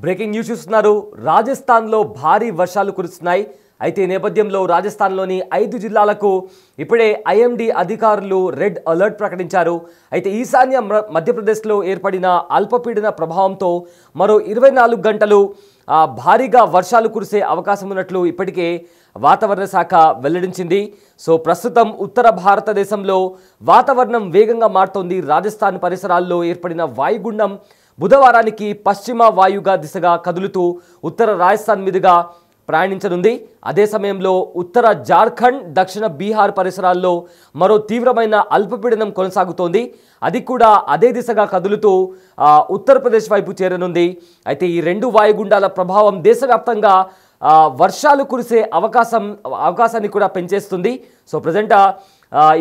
Breaking news చూస్తున్నారు. రాజస్థాన్లో భారీ వర్షాలు కురుస్తున్నాయి. అయితే ఈ నేపథ్యంలో రాజస్థాన్లోని 5 జిల్లాలకు ఇప్పుడే ఐఎండీ అధికారులు రెడ్ అలర్ట్ ప్రకటించారు. అయితే ఈశాన్య మధ్యప్రదేశ్లో ఏర్పడిన అల్పపీడన ప్రభావంతో మరో 24 గంటలు భారీగా వర్షాలు కురిసే అవకాశం ఉన్నట్లు ఇప్పటికే వాతావరణ శాఖ వెల్లడించింది. సో ప్రస్తుతం ఉత్తర భారతదేశంలో వాతావరణం వేగంగా మారుతోంది. రాజస్థాన్ పరిసరాల్లో ఏర్పడిన వాయుగుండం బుధవారానికి పశ్చిమ వాయుగా దిశగా కదులుతూ ఉత్తర రాజస్థాన్ మీదుగా ప్రయాణించనుంది. అదే సమయంలో ఉత్తర జార్ఖండ్, దక్షిణ బీహార్ పరిసరాల్లో మరో తీవ్రమైన అల్పపీడనం కొనసాగుతోంది. అది కూడా అదే దిశగా కదులుతూ ఉత్తరప్రదేశ్ వైపు చేరనుంది. అయితే ఈ రెండు వాయుగుండాల ప్రభావం దేశవ్యాప్తంగా వర్షాలు కురిసే అవకాశాన్ని కూడా పెంచేస్తుంది. సో ప్రజెంట్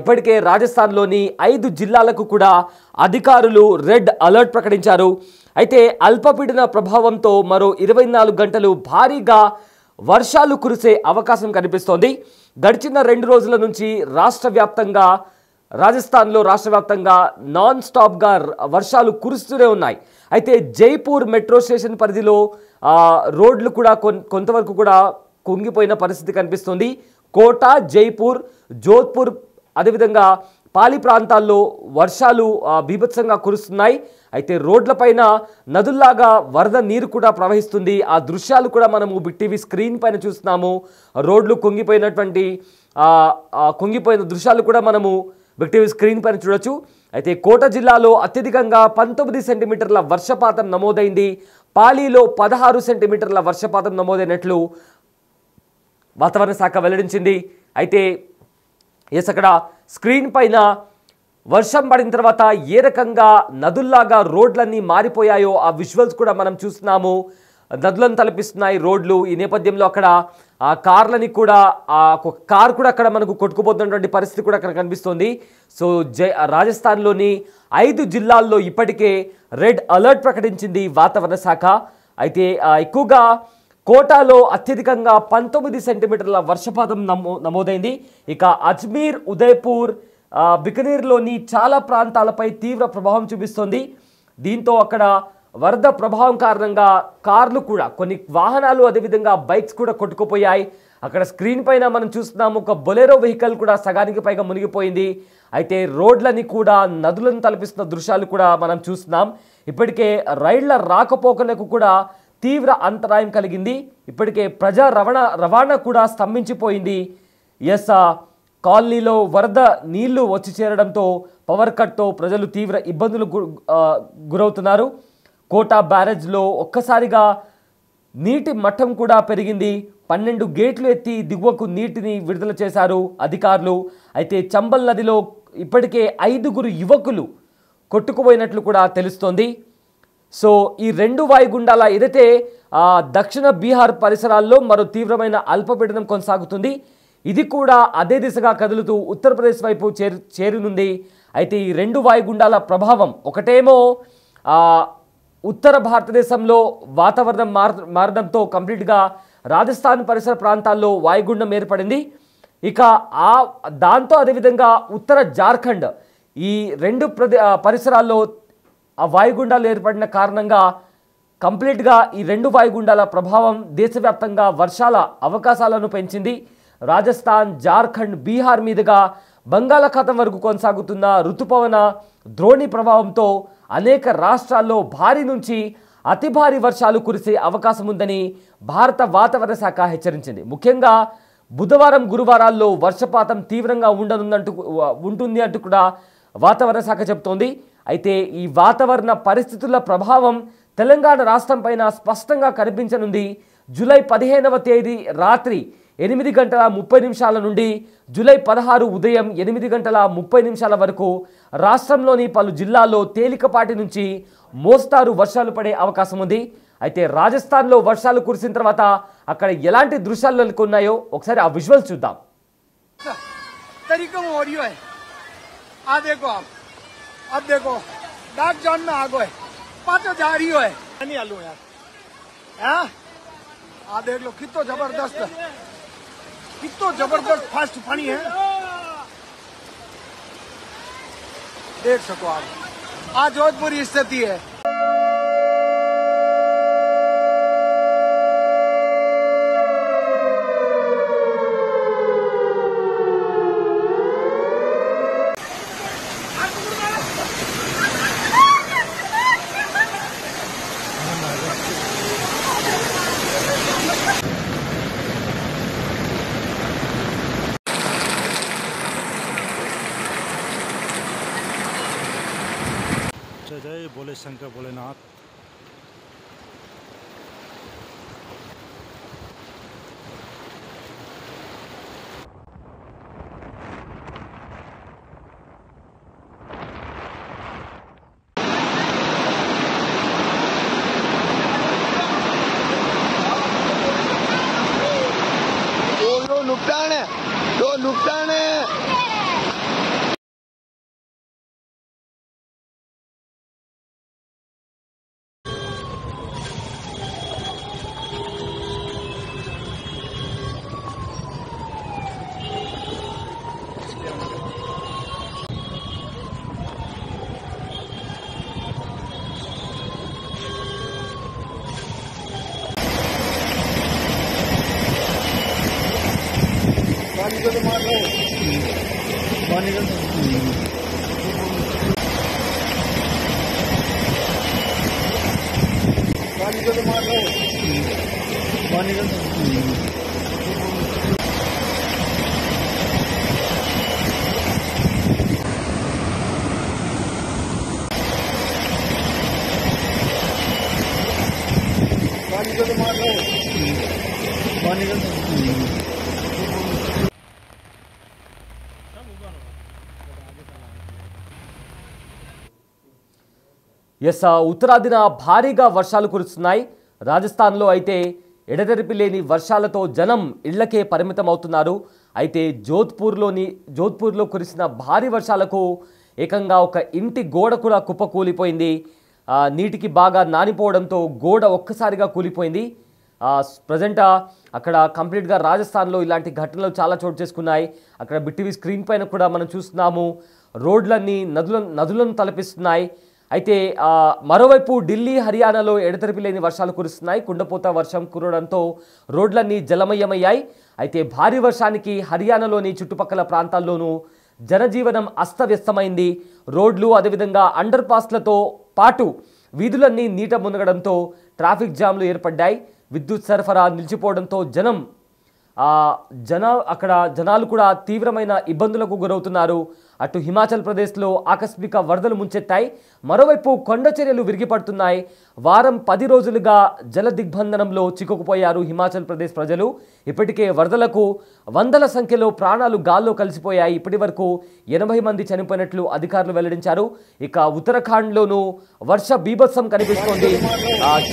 ఇప్పటికే రాజస్థాన్లోని 5 జిల్లాలకు కూడా అధికారులు రెడ్ అలర్ట్ ప్రకటించారు. అయితే అల్పపీడన ప్రభావంతో మరో 24 గంటలు భారీగా వర్షాలు కురిసే అవకాశం కనిపిస్తోంది. గడిచిన 2 రోజుల నుంచి రాజస్థాన్లో రాష్ట్ర వ్యాప్తంగా నాన్ స్టాప్గా వర్షాలు కురుస్తూనే ఉన్నాయి. అయితే జైపూర్ మెట్రో స్టేషన్ పరిధిలో రోడ్లు కూడా కొంతవరకు కూడా కుంగిపోయిన పరిస్థితి కనిపిస్తుంది. కోటా, జైపూర్, జోధ్పూర్ అదేవిధంగా పాలి ప్రాంతాల్లో వర్షాలు బీభత్సంగా కురుస్తున్నాయి. అయితే రోడ్లపైన నదుల్లాగా వరద నీరు కూడా ప్రవహిస్తుంది. ఆ దృశ్యాలు కూడా మనము బిగ్ టీవీ స్క్రీన్ పైన చూస్తున్నాము. రోడ్లు కుంగిపోయిన దృశ్యాలు కూడా మనము బిగ్ టీవీ స్క్రీన్ పైన చూడొచ్చు. అయితే కోట జిల్లాలో అత్యధికంగా 19 సెంటీమీటర్ల వర్షపాతం నమోదైంది. పాలీలో 16 సెంటీమీటర్ల వర్షపాతం నమోదైనట్లు వాతావరణ శాఖ వెల్లడించింది. అయితే అక్కడ స్క్రీన్ పైన వర్షం పడిన తర్వాత ఏ రకంగా నదుల్లాగా రోడ్లన్నీ మారిపోయాయో ఆ విజువల్స్ కూడా మనం చూస్తున్నాము. నదులను తలపిస్తున్నాయి రోడ్లు. ఈ నేపథ్యంలో అక్కడ ఆ కార్లని కూడా కార్ కూడా అక్కడ మనకు కొట్టుకుపోతున్నటువంటి పరిస్థితి కూడా అక్కడ కనిపిస్తుంది. సో రాజస్థాన్లోని 5 జిల్లాల్లో ఇప్పటికే రెడ్ అలర్ట్ ప్రకటించింది వాతావరణ శాఖ. అయితే ఎక్కువగా కోటాలో అత్యధికంగా 19 సెంటీమీటర్ల వర్షపాతం నమోదైంది. ఇక అజ్మీర్, ఉదయ్పూర్, బికనీర్లోని చాలా ప్రాంతాలపై తీవ్ర ప్రభావం చూపిస్తోంది. దీంతో అక్కడ వరద ప్రభావం కారణంగా కార్లు కూడా, కొన్ని వాహనాలు అదేవిధంగా బైక్స్ కూడా కొట్టుకుపోయాయి. అక్కడ స్క్రీన్ పైన మనం చూస్తున్నాము ఒక బొలెరో వెహికల్ కూడా సగానికి పైగా మునిగిపోయింది. అయితే రోడ్లని కూడా నదులను తలపిస్తున్న దృశ్యాలు కూడా మనం చూస్తున్నాం. ఇప్పటికే రైళ్ల రాకపోకలకు కూడా తీవ్ర అంతరాయం కలిగింది. ఇప్పటికే ప్రజా రవాణా కూడా స్తంభించిపోయింది. కాలనీలో వరద నీళ్లు వచ్చి చేరడంతో పవర్ కట్తో ప్రజలు తీవ్ర ఇబ్బందులు గురవుతున్నారు. కోటా బ్యారేజ్లో ఒక్కసారిగా నీటి మట్టం కూడా పెరిగింది. 12 గేట్లు ఎత్తి దిగువకు నీటిని విడుదల చేశారు అధికారులు. అయితే చంబల్ నదిలో ఇప్పటికే 5 యువకులు కొట్టుకుపోయినట్లు కూడా తెలుస్తోంది. సో ఈ 2 వాయుగుండాల ఏదైతే దక్షిణ బీహార్ పరిసరాల్లో మరో తీవ్రమైన అల్పపీడనం కొనసాగుతుంది. ఇది కూడా అదే దిశగా కదులుతూ ఉత్తరప్రదేశ్ వైపు చేరునుంది. అయితే ఈ 2 వాయుగుండాల ప్రభావం, ఒకటేమో ఉత్తర భారతదేశంలో వాతావరణం మారడంతో కంప్లీట్గా రాజస్థాన్ పరిసర ప్రాంతాల్లో వాయుగుండం ఏర్పడింది. ఇక దాంతో అదేవిధంగా ఉత్తర జార్ఖండ్, ఈ 2 పరిసరాల్లో ఆ వాయుగుండాలు ఏర్పడిన కారణంగా కంప్లీట్గా ఈ 2 వాయుగుండాల ప్రభావం దేశవ్యాప్తంగా వర్షాల అవకాశాలను పెంచింది. రాజస్థాన్, జార్ఖండ్, బీహార్ మీదుగా బంగాళాఖాతం వరకు కొనసాగుతున్న ఋతుపవన ద్రోణి ప్రభావంతో అనేక రాష్ట్రాల్లో భారీ నుంచి అతి భారీ వర్షాలు కురిసే అవకాశం ఉందని భారత వాతావరణ శాఖ హెచ్చరించింది. ముఖ్యంగా బుధవారం, గురువారాల్లో వర్షపాతం తీవ్రంగా ఉంటుంది అంటూ కూడా వాతావరణ శాఖ చెబుతోంది. అయితే ఈ వాతావరణ పరిస్థితుల ప్రభావం తెలంగాణ రాష్ట్రం పైన స్పష్టంగా కనిపించనుంది. జూలై 15వ తేదీ రాత్రి 8:30 నుండి జూలై 16 ఉదయం 8:30 వరకు రాష్ట్రంలోని పలు జిల్లాల్లో తేలికపాటి నుంచి మోస్తారు వర్షాలు పడే అవకాశం ఉంది. అయితే రాజస్థాన్లో వర్షాలు కురిసిన తర్వాత అక్కడ ఎలాంటి దృశ్యాలు నెలకొన్నాయో ఒకసారి ఆ విజువల్స్ చూద్దాం. अब देखो डाक जॉन में आ गए, पाँचों जा रही है नहीं आलू यार। देख लो कितो जबरदस्त फास्ट पानी है, देख सको आप। आज जोधपुर स्थिति है। शंकर भोलेनाथ। नुकसान है। पानी को तो मार लो, पानी को मार लो, पानी को मार लो, पानी को ఎస్ ఉత్తరాదిన భారీగా వర్షాలు కురుస్తున్నాయి. రాజస్థాన్లో అయితే ఎడతెరిపి లేని వర్షాలతో జనం ఇళ్లకే పరిమితం అవుతున్నారు. అయితే జోధ్పూర్లో కురిసిన భారీ వర్షాలకు ఏకంగా ఒక ఇంటి గోడ కూడా కుప్పకూలిపోయింది. నీటికి బాగా నానిపోవడంతో గోడ ఒక్కసారిగా కూలిపోయింది. ప్రజెంట్ అక్కడ కంప్లీట్గా రాజస్థాన్లో ఇలాంటి ఘటనలు చాలా చోటు చేసుకున్నాయి. అక్కడ బిటీవీ స్క్రీన్ పైన కూడా మనం చూస్తున్నాము. రోడ్లన్నీ నదులను తలపిస్తున్నాయి. అయితే మరోవైపు ఢిల్లీ, హర్యానాలో ఎడతెరిపి లేని వర్షాలు కురుస్తున్నాయి. కుండపోత వర్షం కురవడంతో రోడ్లన్నీ జలమయమయ్యాయి. అయితే భారీ వర్షానికి హర్యానాలోని చుట్టుపక్కల ప్రాంతాల్లోనూ జనజీవనం అస్తవ్యస్తమైంది. రోడ్లు అదేవిధంగా అండర్ పాస్లతో పాటు వీధులన్నీ నీట మునగడంతో ట్రాఫిక్ జామ్లు ఏర్పడ్డాయి. విద్యుత్ సరఫరా నిలిచిపోవడంతో జనాలు కూడా తీవ్రమైన ఇబ్బందులకు గురవుతున్నారు. అటు హిమాచల్ ప్రదేశ్లో ఆకస్మిక వరదలు ముంచెత్తాయి. మరోవైపు కొండ చర్యలు విరిగిపడుతున్నాయి. వారం 10 రోజులుగా జల దిగ్బంధనంలో చిక్కుకుపోయారు హిమాచల్ ప్రదేశ్ ప్రజలు. ఇప్పటికే వరదలకు వందల సంఖ్యలో ప్రాణాలు గాల్లో కలిసిపోయాయి. ఇప్పటి వరకు 80 మంది చనిపోయినట్లు అధికారులు వెల్లడించారు. ఇక ఉత్తరాఖండ్లోనూ వర్ష బీభత్సం కనిపిస్తోంది.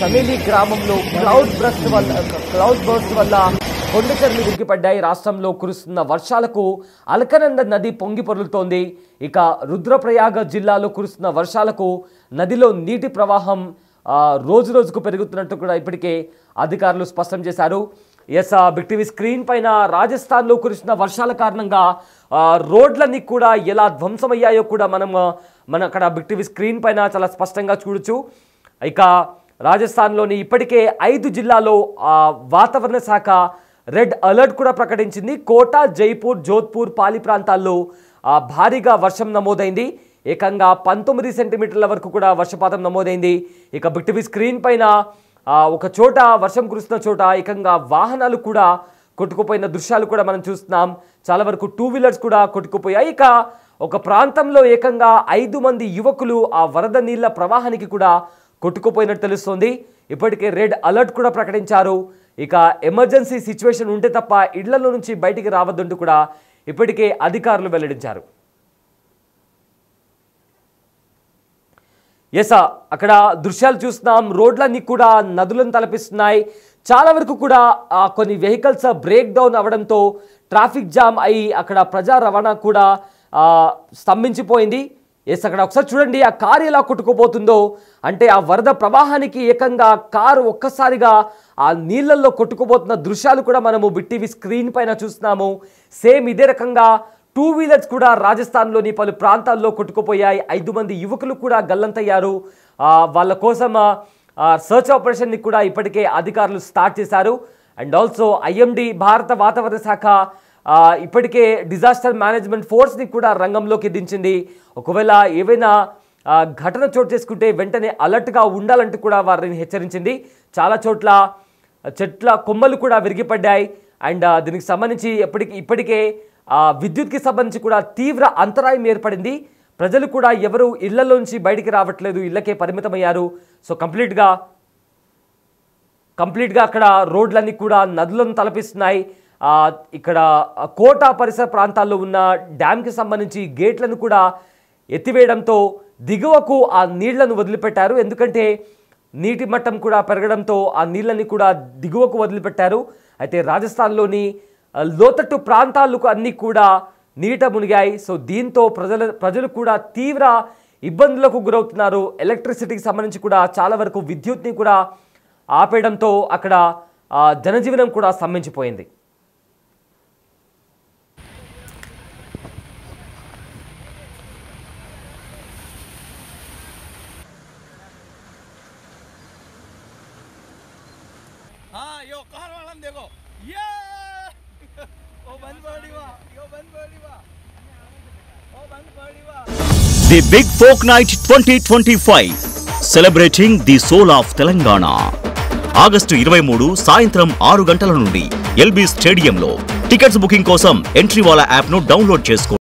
చమేలి గ్రామంలో క్లౌడ్ బర్స్ట్ వల్ల కొండ చర్యలు విరిగిపడ్డాయి. రాష్ట్రంలో కురుస్తున్న వర్షాలకు అలకనంద నది పొంగి పొర్లుతోంది. ఇక రుద్రప్రయాగ జిల్లాలో కురుస్తున్న వర్షాలకు నదిలో నీటి ప్రవాహం రోజు రోజుకు పెరుగుతున్నట్టు కూడా ఇప్పటికే అధికారులు స్పష్టం చేశారు. బిగ్ టీవీ స్క్రీన్ పైన రాజస్థాన్లో కురుస్తున్న వర్షాల కారణంగా రోడ్లన్నీ కూడా ఎలా ధ్వంసమయ్యాయో కూడా మనం అక్కడ బిగ్ టీవీ స్క్రీన్ పైన చాలా స్పష్టంగా చూడొచ్చు. ఇక రాజస్థాన్లోని ఇప్పటికే 5 జిల్లాలో వాతావరణ శాఖ రెడ్ అలర్ట్ కూడా ప్రకటించింది. కోటా, జైపూర్, జోధ్పూర్, పాలి ప్రాంతాల్లో భారీగా వర్షం నమోదైంది. ఏకంగా 19 సెంటీమీటర్ల వరకు కూడా వర్షపాతం నమోదైంది. ఇక బిగ్ టీవీ స్క్రీన్ పైన ఒక చోట వర్షం కురుస్తున్న చోట ఏకంగా వాహనాలు కూడా కొట్టుకుపోయిన దృశ్యాలు కూడా మనం చూస్తున్నాం. చాలా వరకు 2 వీలర్స్ కూడా కొట్టుకుపోయాయి. ఇక ఒక ప్రాంతంలో ఏకంగా 5 మంది యువకులు ఆ వరద నీళ్ల ప్రవాహానికి కూడా కొట్టుకుపోయినట్టు తెలుస్తోంది. ఇప్పటికే రెడ్ అలర్ట్ కూడా ప్రకటించారు. ఇక ఎమర్జెన్సీ సిచ్యువేషన్ ఉంటే తప్ప ఇళ్లలో నుంచి బయటికి రావద్దంటూ కూడా ఇప్పటికే అధికారులు వెల్లడించారు. అక్కడ దృశ్యాలు చూస్తున్నాం. రోడ్లన్నీ కూడా నదులను తలపిస్తున్నాయి. చాలా వరకు కూడా కొన్ని వెహికల్స్ బ్రేక్ డౌన్ అవ్వడంతో ట్రాఫిక్ జామ్ అయి అక్కడ ప్రజా రవాణా కూడా స్తంభించిపోయింది. అక్కడ ఒకసారి చూడండి, ఆ కారు ఎలా కొట్టుకుపోతుందో. అంటే ఆ వరద ప్రవాహానికి ఏకంగా కారు ఒక్కసారిగా ఆ నీళ్ళల్లో కొట్టుకుపోతున్న దృశ్యాలు కూడా మనము బిగ్ టీవీ స్క్రీన్ పైన చూస్తున్నాము. సేమ్ ఇదే రకంగా 2 వీలర్స్ కూడా రాజస్థాన్లోని పలు ప్రాంతాల్లో కొట్టుకుపోయాయి. 5 మంది యువకులు కూడా గల్లంతయ్యారు. వాళ్ళ కోసం సర్చ్ ఆపరేషన్ని కూడా ఇప్పటికే అధికారులు స్టార్ట్ చేశారు. అండ్ ఆల్సో ఐఎండీ భారత వాతావరణ శాఖ ఇప్పటికే డిజాస్టర్ మేనేజ్మెంట్ ఫోర్స్ని కూడా రంగంలోకి దించింది. ఒకవేళ ఏవైనా ఘటన చోటు చేసుకుంటే వెంటనే అలర్ట్గా ఉండాలంటూ కూడా వారిని హెచ్చరించింది. చాలా చోట్ల చెట్ల కొమ్మలు కూడా విరిగిపడ్డాయి. అండ్ దీనికి సంబంధించి ఇప్పటికే విద్యుత్కి సంబంధించి కూడా తీవ్ర అంతరాయం ఏర్పడింది. ప్రజలు కూడా ఎవరు ఇళ్లలోంచి బయటికి రావట్లేదు, ఇళ్లకే పరిమితమయ్యారు. సో కంప్లీట్గా అక్కడ రోడ్లన్నీ కూడా నదులను తలపిస్తున్నాయి. ఇక్కడ కోట పరిసర ప్రాంతాల్లో ఉన్న డ్యామ్కి సంబంధించి గేట్లను కూడా ఎత్తివేయడంతో దిగువకు ఆ నీళ్లను వదిలిపెట్టారు. ఎందుకంటే నీటి మట్టం కూడా పెరగడంతో ఆ నీళ్ళని కూడా దిగువకు వదిలిపెట్టారు. అయితే రాజస్థాన్లోని లోతట్టు ప్రాంతాలకు అన్నీ కూడా నీట మునిగాయి. సో దీంతో ప్రజలు కూడా తీవ్ర ఇబ్బందులకు గురవుతున్నారు. ఎలక్ట్రిసిటీకి సంబంధించి కూడా చాలా వరకు విద్యుత్ని కూడా ఆపేయడంతో అక్కడ జనజీవనం కూడా స్తంభించిపోయింది. यो कार वाला देखो ये ओ बंद पड़ी वा यो बंद पड़ी वा ओ बंद पड़ी वा The Big Folk Night 2025 celebrating the soul of Telangana. August 23 సాయంత్రం 6 గంటల నుండి ఎల్బీ స్టేడియంలో. టికెట్స్ బుకింగ్ కోసం ఎంట్రీ వాలా యాప్ ను డౌన్లోడ్ చేసుకోండి.